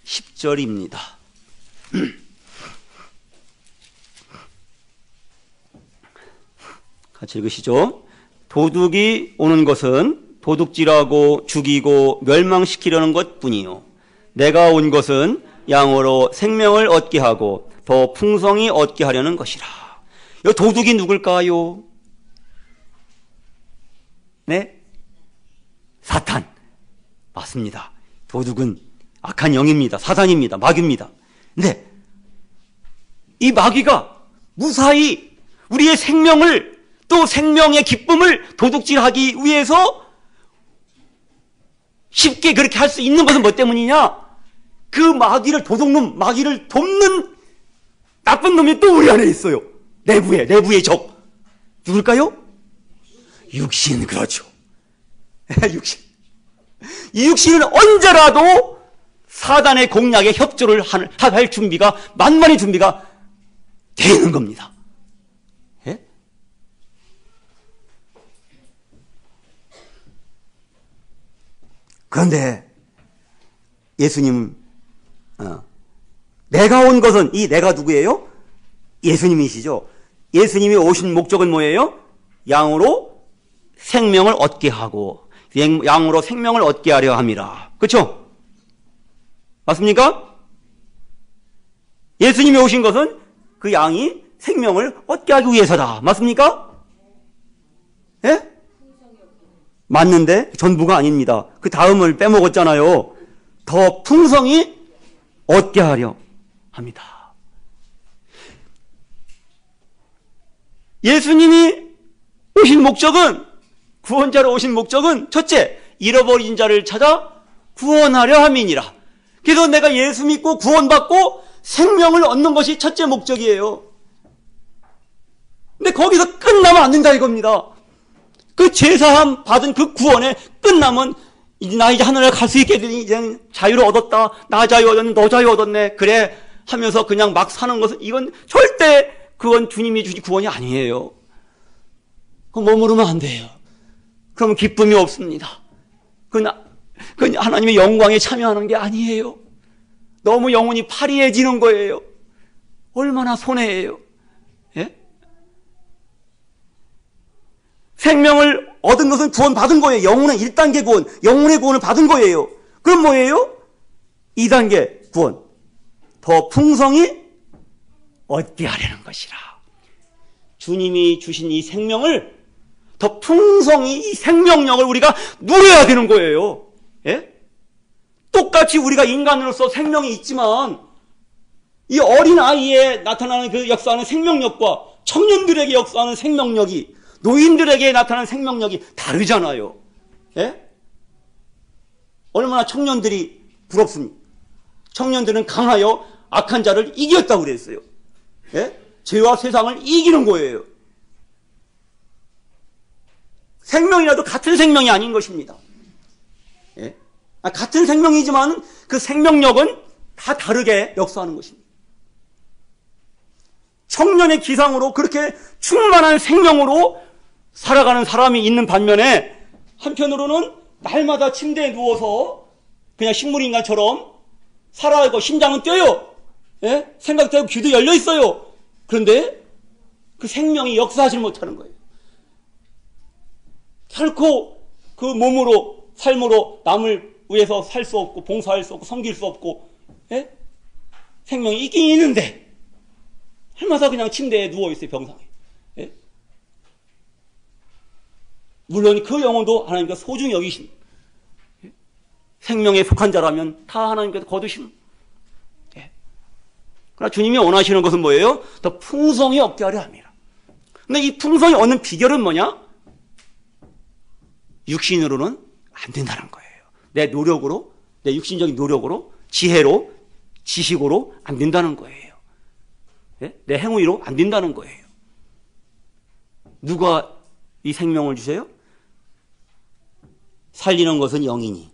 10절입니다. 같이 읽으시죠. 도둑이 오는 것은 도둑질하고 죽이고 멸망시키려는 것뿐이요. 내가 온 것은 양으로 생명을 얻게 하고 더 풍성히 얻게 하려는 것이라. 이 도둑이 누굴까요? 네? 사탄. 맞습니다. 도둑은 악한 영입니다. 사탄입니다. 마귀입니다. 근데 이 마귀가 무사히 우리의 생명을 또 생명의 기쁨을 도둑질하기 위해서 쉽게 그렇게 할 수 있는 것은 뭐 때문이냐? 그 마귀를 도둑놈, 마귀를 돕는 나쁜 놈이 또 우리 안에 있어요. 내부의 적. 누굴까요? 육신, 그렇죠. 육신. 이 육신은 언제라도 사단의 공략에 협조를 할 준비가, 만만히 준비가 되는 겁니다. 예? 그런데 예수님, 내가 온 것은, 이 내가 누구예요? 예수님이시죠. 예수님이 오신 목적은 뭐예요? 양으로 생명을 얻게 하고 양으로 생명을 얻게 하려 함이라. 그렇죠? 맞습니까? 예수님이 오신 것은 그 양이 생명을 얻게 하기 위해서다. 맞습니까? 예? 맞는데 전부가 아닙니다. 그 다음을 빼먹었잖아요. 더 풍성히 얻게 하려 합니다. 예수님이 오신 목적은, 구원자로 오신 목적은 첫째, 잃어버린 자를 찾아 구원하려 함이니라. 그래서 내가 예수 믿고 구원받고 생명을 얻는 것이 첫째 목적이에요. 근데 거기서 끝나면 안 된다 이겁니다. 그 죄사함 받은 그 구원에 끝나면 나 이제 하늘에 갈 수 있게 되니 이제 자유를 얻었다. 나 자유 얻었네. 너 자유 얻었네. 그래 하면서 그냥 막 사는 것은, 이건 절대 그건 주님이 주신 구원이 아니에요. 그럼 머무르면 안 돼요. 그러면 기쁨이 없습니다. 그건 하나님의 영광에 참여하는 게 아니에요. 너무 영혼이 파리해지는 거예요. 얼마나 손해예요. 예? 생명을 얻은 것은 구원받은 거예요. 영혼의 1단계 구원, 영혼의 구원을 받은 거예요. 그럼 뭐예요? 2단계 구원. 더 풍성히 얻게 하려는 것이라. 주님이 주신 이 생명을 더 풍성히 이 생명력을 우리가 누려야 되는 거예요. 예? 똑같이 우리가 인간으로서 생명이 있지만 이 어린 아이에 나타나는 그 역사하는 생명력과 청년들에게 역사하는 생명력이, 노인들에게 나타나는 생명력이 다르잖아요. 예? 얼마나 청년들이 부럽습니까? 청년들은 강하여 악한 자를 이겼다고 그랬어요. 예? 죄와 세상을 이기는 거예요. 생명이라도 같은 생명이 아닌 것입니다. 예? 같은 생명이지만 그 생명력은 다 다르게 역사하는 것입니다. 청년의 기상으로 그렇게 충만한 생명으로 살아가는 사람이 있는 반면에 한편으로는 날마다 침대에 누워서 그냥 식물인간처럼 살아가고 심장은 뛰어요. 예? 생각도 귀도 열려 있어요. 그런데 그 생명이 역사하지 못하는 거예요. 결코 그 몸으로, 삶으로 남을 위해서 살 수 없고 봉사할 수 없고 섬길 수 없고, 예? 생명이 있긴 있는데 얼마나 그냥 침대에 누워있어요, 병상에. 예? 물론 그 영혼도 하나님께서 소중히 여기신, 예? 생명에 속한 자라면 다 하나님께서 거두시는. 예? 그러나 주님이 원하시는 것은 뭐예요? 더 풍성히 얻게 하려 합니다. 근데 이 풍성히 얻는 비결은 뭐냐? 육신으로는 안 된다는 거예요. 내 노력으로, 내 육신적인 노력으로, 지혜로, 지식으로 안 된다는 거예요. 예? 내 행위로 안 된다는 거예요. 누가 이 생명을 주세요? 살리는 것은 영이니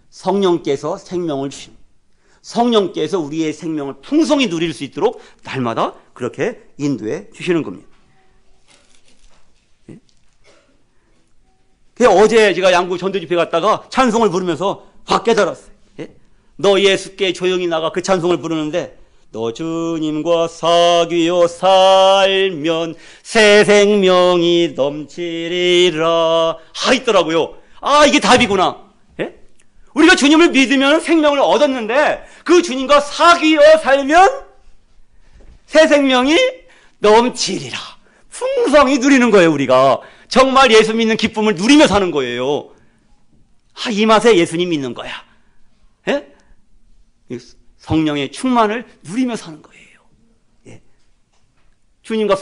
성령께서 생명을 주십니다. 성령께서 우리의 생명을 풍성히 누릴 수 있도록 날마다 그렇게 인도해 주시는 겁니다. 예? 어제 제가 양구 전도집회 갔다가 찬송을 부르면서 확 깨달았어요. 예? 너 예수께 조용히 나가, 그 찬송을 부르는데 너 주님과 사귀어 살면 새 생명이 넘치리라 있더라고요. 이게 답이구나. 예? 우리가 주님을 믿으면 생명을 얻었는데 그 주님과 사귀어 살면 새 생명이 넘치리라. 풍성히 누리는 거예요. 우리가 정말 예수 믿는 기쁨을 누리며 사는 거예요. 이 맛에 예수님 믿는 거야. 예? 성령의 충만을 누리며 사는 거예요. 예. 주님과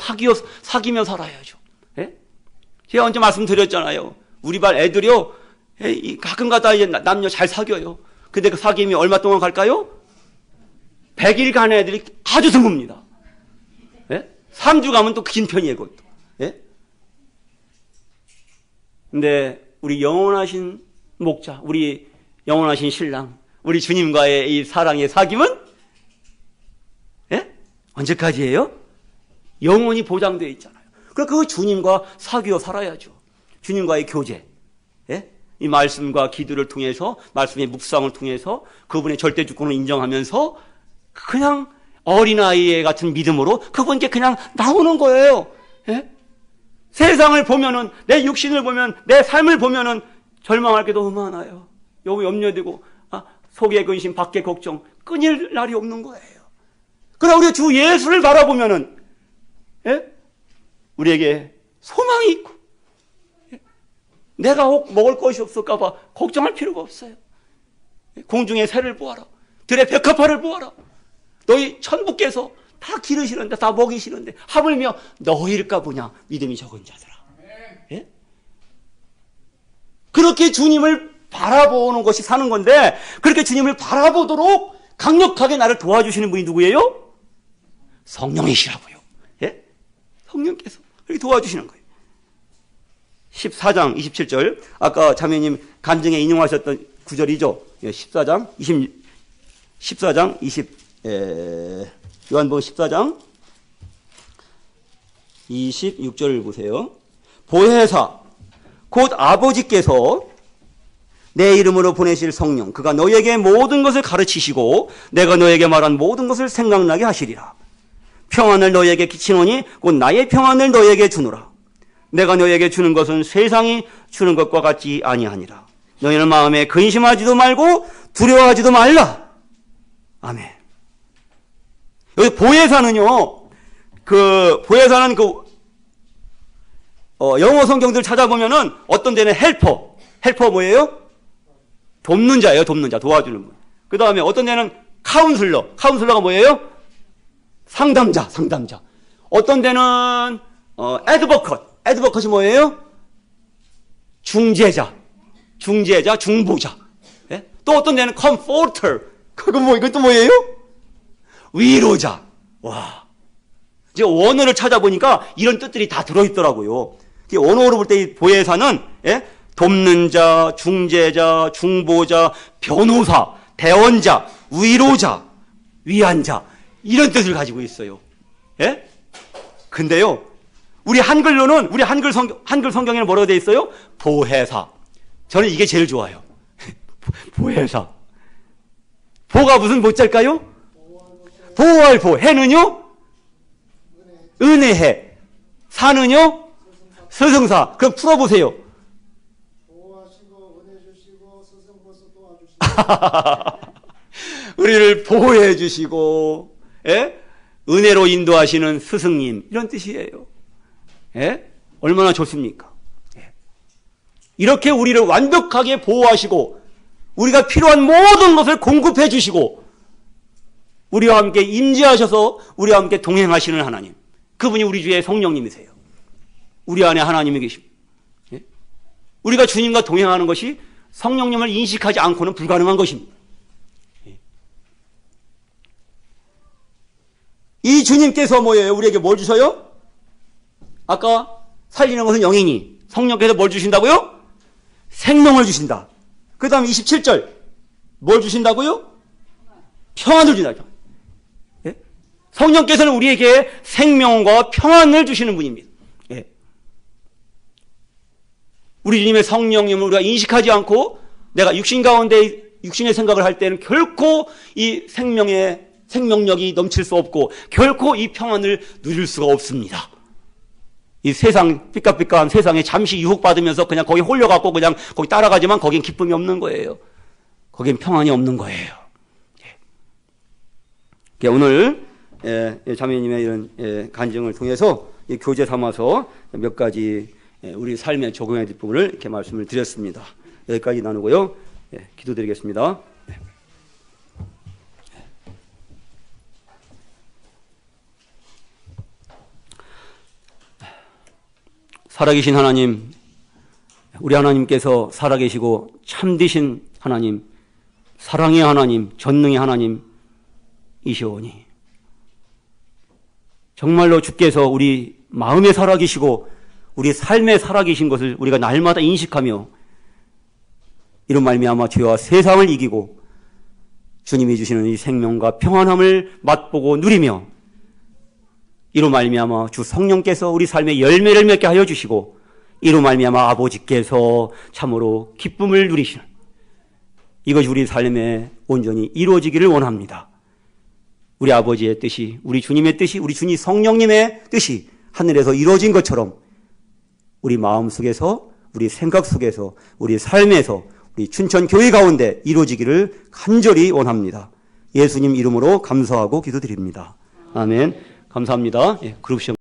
사귀며 살아야죠. 예? 제가 언제 말씀드렸잖아요. 우리 반 애들이요, 가끔가다 이제 남녀 잘 사귀어요. 근데 그 사귐이 얼마 동안 갈까요? 100일 가는 애들이 아주 드뭅니다. 예? 3주 가면 또 긴 편이에요, 그것도. 예? 근데 우리 영원하신 목자, 우리 영원하신 신랑, 우리 주님과의 이 사랑의 사귐은 예? 언제까지예요? 영원히 보장되어 있잖아요. 그러니까 그 주님과 사귀어 살아야죠. 주님과의 교제, 예? 이 말씀과 기도를 통해서, 말씀의 묵상을 통해서 그분의 절대 주권을 인정하면서 그냥 어린아이 같은 믿음으로 그분께 그냥 나오는 거예요. 예? 세상을 보면은, 내 육신을 보면, 내 삶을 보면은 절망할 게 너무 많아요. 염려되고 속의 근심, 밖의 걱정, 끊일 날이 없는 거예요. 그러나 우리가 주 예수를 바라보면은, 예? 우리에게 소망이 있고, 예? 내가 혹 먹을 것이 없을까봐 걱정할 필요가 없어요. 공중의 새를 보아라. 들의 백합화를 보아라. 너희 천부께서 다 기르시는데, 다 먹이시는데, 하물며 너희일까 보냐, 믿음이 적은 자들아. 예? 그렇게 주님을 바라보는 것이 사는 건데, 그렇게 주님을 바라보도록 강력하게 나를 도와주시는 분이 누구예요? 성령이시라고요. 예? 성령께서 그렇게 도와주시는 거예요. 14장 27절, 아까 자매님 간증에 인용하셨던 구절이죠. 14장 20, 요한복음 14장 26절을 보세요. 보혜사 곧 아버지께서 내 이름으로 보내실 성령, 그가 너에게 모든 것을 가르치시고 내가 너에게 말한 모든 것을 생각나게 하시리라. 평안을 너에게 끼치노니 곧 나의 평안을 너에게 주노라. 내가 너에게 주는 것은 세상이 주는 것과 같지 아니하니라. 너희는 마음에 근심하지도 말고 두려워하지도 말라. 아멘. 여기 보혜사는요, 보혜사는 영어 성경들 찾아보면은 어떤 데는 헬퍼 뭐예요? 돕는 자예요, 돕는 자, 도와주는 분. 그 다음에 어떤 데는 카운슬러가 뭐예요? 상담자. 어떤 데는 애드버컷이 뭐예요? 중재자, 중보자. 예? 또 어떤 데는 comforter. 이것도 뭐예요? 위로자. 와. 이제 원어를 찾아보니까 이런 뜻들이 다 들어있더라고요. 원어로 볼 때 이 보혜사는, 예? 돕는 자, 중재자, 중보자, 변호사, 대언자, 위로자, 위안자, 이런 뜻을 가지고 있어요. 예? 근데요, 우리 한글 성경에는 뭐라고 되어 있어요? 보혜사. 저는 이게 제일 좋아요. 보혜사. 보가 무슨 보자일까요? 보호할 보. 해는요? 은혜해. 사는요? 스승사. 그럼 풀어보세요. 보호하시고 은혜 주시고 스승으로서 도와주시고 우리를 보호해 주시고, 예? 은혜로 인도하시는 스승님, 이런 뜻이에요. 예? 얼마나 좋습니까? 예. 이렇게 우리를 완벽하게 보호하시고 우리가 필요한 모든 것을 공급해 주시고 우리와 함께 임재하셔서 우리와 함께 동행하시는 하나님, 그분이 우리 주의 성령님이세요. 우리 안에 하나님이 계십니다. 예? 우리가 주님과 동행하는 것이 성령님을 인식하지 않고는 불가능한 것입니다. 예. 이 주님께서 뭐예요? 우리에게 뭘 주셔요? 아까 살리는 것은 영이니 성령께서 뭘 주신다고요? 생명을 주신다. 그 다음 27절 뭘 주신다고요? 평안을 주신다. 예? 성령께서는 우리에게 생명과 평안을 주시는 분입니다. 예. 우리 주님의 성령님을 우리가 인식하지 않고 내가 육신 가운데 육신의 생각을 할 때는 결코 이 생명력이 넘칠 수 없고 결코 이 평안을 누릴 수가 없습니다. 이 세상, 삐까삐까한 세상에 잠시 유혹받으면서 그냥 거기 홀려갖고 그냥 거기 따라가지만 거긴 기쁨이 없는 거예요. 거긴 평안이 없는 거예요. 예. 오늘 자매님의 이런 간증을 통해서 교재 삼아서 몇 가지 우리 삶에 적용해야 될 부분을 이렇게 말씀을 드렸습니다. 여기까지 나누고요. 기도드리겠습니다. 살아계신 하나님, 우리 하나님께서 살아계시고 참되신 하나님, 사랑의 하나님, 전능의 하나님이시오니 정말로 주께서 우리 마음에 살아계시고 우리 삶에 살아계신 것을 우리가 날마다 인식하며 이런 말미암아 죄와 세상을 이기고 주님이 주시는 이 생명과 평안함을 맛보고 누리며 이로 말미암아 주 성령께서 우리 삶에 열매를 맺게 하여 주시고 이로 말미암아 아버지께서 참으로 기쁨을 누리시는 이것이 우리 삶에 온전히 이루어지기를 원합니다. 우리 아버지의 뜻이, 우리 주님의 뜻이, 우리 주님 성령님의 뜻이 하늘에서 이루어진 것처럼 우리 마음 속에서, 우리 생각 속에서, 우리 삶에서, 우리 춘천교회 가운데 이루어지기를 간절히 원합니다. 예수님 이름으로 감사하고 기도드립니다. 아멘. 감사합니다. 그룹 시험